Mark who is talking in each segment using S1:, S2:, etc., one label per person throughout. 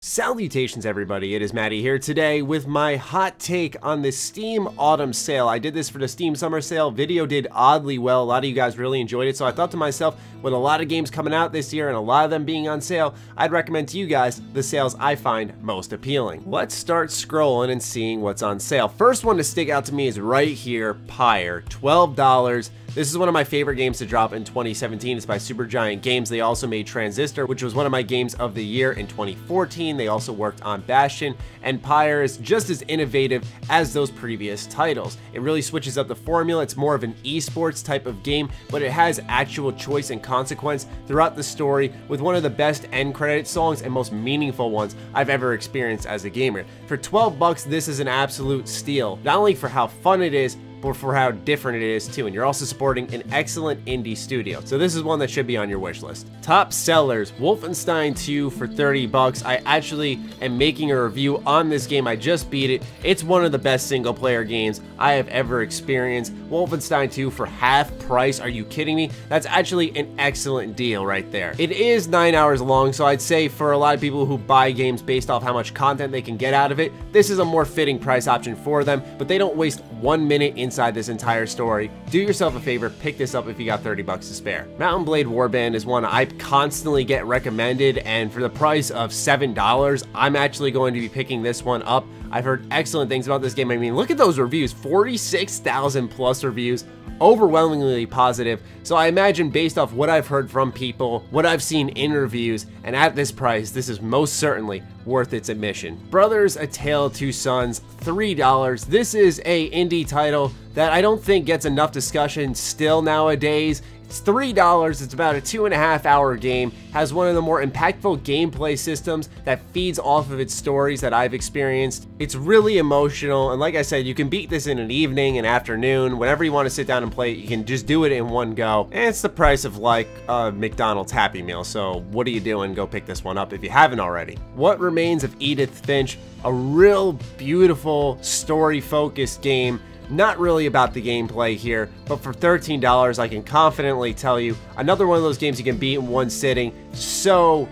S1: Salutations everybody, it is Matty here today with my hot take on the Steam Autumn Sale. I did this for the Steam Summer Sale. Video did oddly well. A lot of you guys really enjoyed it, so I thought to myself, with a lot of games coming out this year and a lot of them being on sale, I'd recommend to you guys the sales I find most appealing. Let's start scrolling and seeing what's on sale. First one to stick out to me is right here, Peyer, $12. This is one of my favorite games to drop in 2017. It's by Supergiant Games. They also made Transistor, which was one of my games of the year in 2014. They also worked on Bastion, and Peyer is just as innovative as those previous titles. It really switches up the formula. It's more of an esports type of game, but it has actual choice and consequence throughout the story with one of the best end credit songs and most meaningful ones I've ever experienced as a gamer. For 12 bucks, this is an absolute steal, not only for how fun it is, but for how different it is too, and you're also supporting an excellent indie studio. So this is one that should be on your wish list. Top sellers, Wolfenstein II for 30 bucks. I actually am making a review on this game. I just beat it. It's one of the best single player games I have ever experienced. Wolfenstein II for half price, are you kidding me? That's actually an excellent deal right there. It is 9 hours long, so I'd say for a lot of people who buy games based off how much content they can get out of it, this is a more fitting price option for them, but they don't waste 1 minute inside this entire story. Do yourself a favor, pick this up if you got 30 bucks to spare. Mount & Blade Warband is one I constantly get recommended, and for the price of $7, I'm actually going to be picking this one up. I've heard excellent things about this game. I mean, look at those reviews, 46,000 plus reviews, overwhelmingly positive. So I imagine based off what I've heard from people, what I've seen in reviews, and at this price, this is most certainly worth its admission. Brothers: A Tale of Two Sons, $3. This is a indie title that I don't think gets enough discussion still nowadays. It's $3, it's about a 2.5 hour game, has one of the more impactful gameplay systems that feeds off of its stories that I've experienced. It's really emotional, and like I said, you can beat this in an evening, an afternoon, whenever you want to sit down and play it, you can just do it in one go. And it's the price of like a McDonald's Happy Meal, so what are you doing? Go pick this one up if you haven't already. What Remains of Edith Finch, a real beautiful story-focused game. Not really about the gameplay here, but for $13, I can confidently tell you, another one of those games you can beat in one sitting. So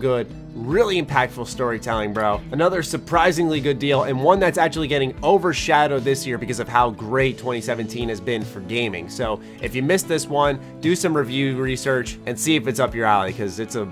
S1: good. Really impactful storytelling, bro. Another surprisingly good deal, and one that's actually getting overshadowed this year because of how great 2017 has been for gaming. So if you missed this one, do some review research and see if it's up your alley, because it's a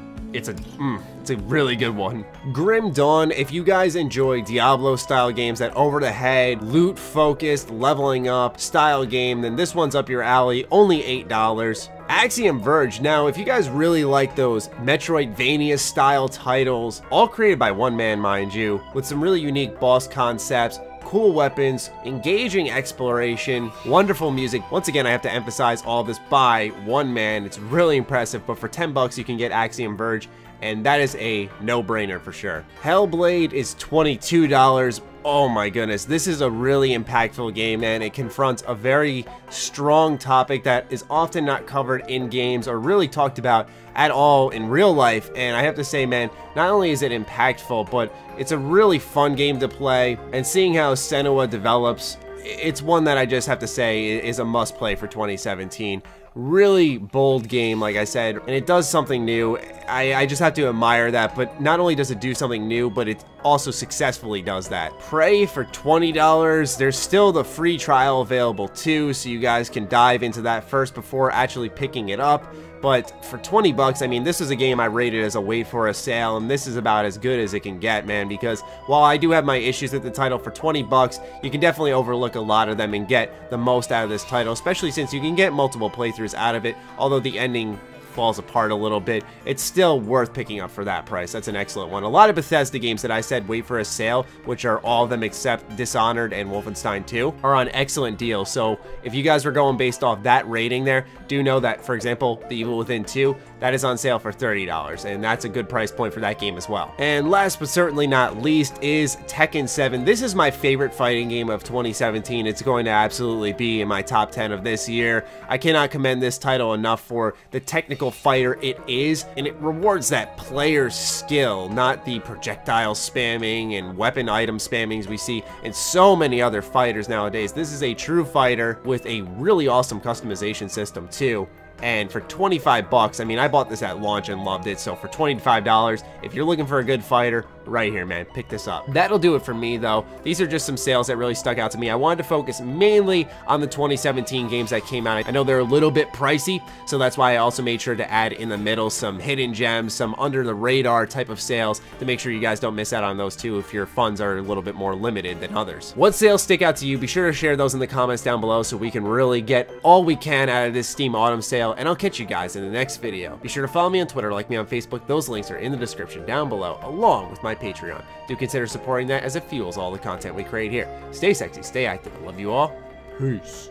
S1: really good one. Grim Dawn, if you guys enjoy Diablo style games, that over the head, loot focused, leveling up style game, then this one's up your alley, only $8. Axiom Verge, now if you guys really like those Metroidvania style titles, all created by one man mind you, with some really unique boss concepts, cool weapons, engaging exploration, wonderful music. Once again, I have to emphasize all this by one man. It's really impressive, but for 10 bucks you can get Axiom Verge, and that is a no-brainer for sure. Hellblade is $22. Oh my goodness, this is a really impactful game, man. It confronts a very strong topic that is often not covered in games or really talked about at all in real life, and I have to say, man, not only is it impactful, but it's a really fun game to play, and seeing how Senua develops, it's one that I just have to say is a must-play for 2017. Really bold game, like I said, and it does something new. I just have to admire that, but not only does it do something new, but it also successfully does that. Prey for $20. There's still the free trial available too, so you guys can dive into that first before actually picking it up. But for 20 bucks, I mean, this is a game I rated as a wait for a sale, and this is about as good as it can get, man, because while I do have my issues with the title, for 20 bucks, you can definitely overlook a lot of them and get the most out of this title, especially since you can get multiple playthroughs out of it, although the ending falls apart a little bit. It's still worth picking up for that price. That's an excellent one. A lot of Bethesda games that I said wait for a sale, which are all of them except Dishonored and Wolfenstein II, are on excellent deals. So if you guys were going based off that rating there, do know that, for example, The Evil Within 2, that is on sale for $30, and that's a good price point for that game as well. And last but certainly not least is Tekken 7. This is my favorite fighting game of 2017. It's going to absolutely be in my top 10 of this year. I cannot commend this title enough for the technical fighter it is, and it rewards that player's skill, not the projectile spamming and weapon item spammings we see in so many other fighters nowadays. This is a true fighter with a really awesome customization system too. And for 25 bucks, I mean, I bought this at launch and loved it. So for $25, if you're looking for a good fighter, right here, man. Pick this up. That'll do it for me, though. These are just some sales that really stuck out to me. I wanted to focus mainly on the 2017 games that came out. I know they're a little bit pricey, so that's why I also made sure to add in the middle some hidden gems, some under the radar type of sales to make sure you guys don't miss out on those too if your funds are a little bit more limited than others. What sales stick out to you? Be sure to share those in the comments down below so we can really get all we can out of this Steam Autumn sale, and I'll catch you guys in the next video. Be sure to follow me on Twitter, like me on Facebook. Those links are in the description down below, along with my Patreon. Do consider supporting that as it fuels all the content we create here. Stay sexy, stay active. I love you all. Peace.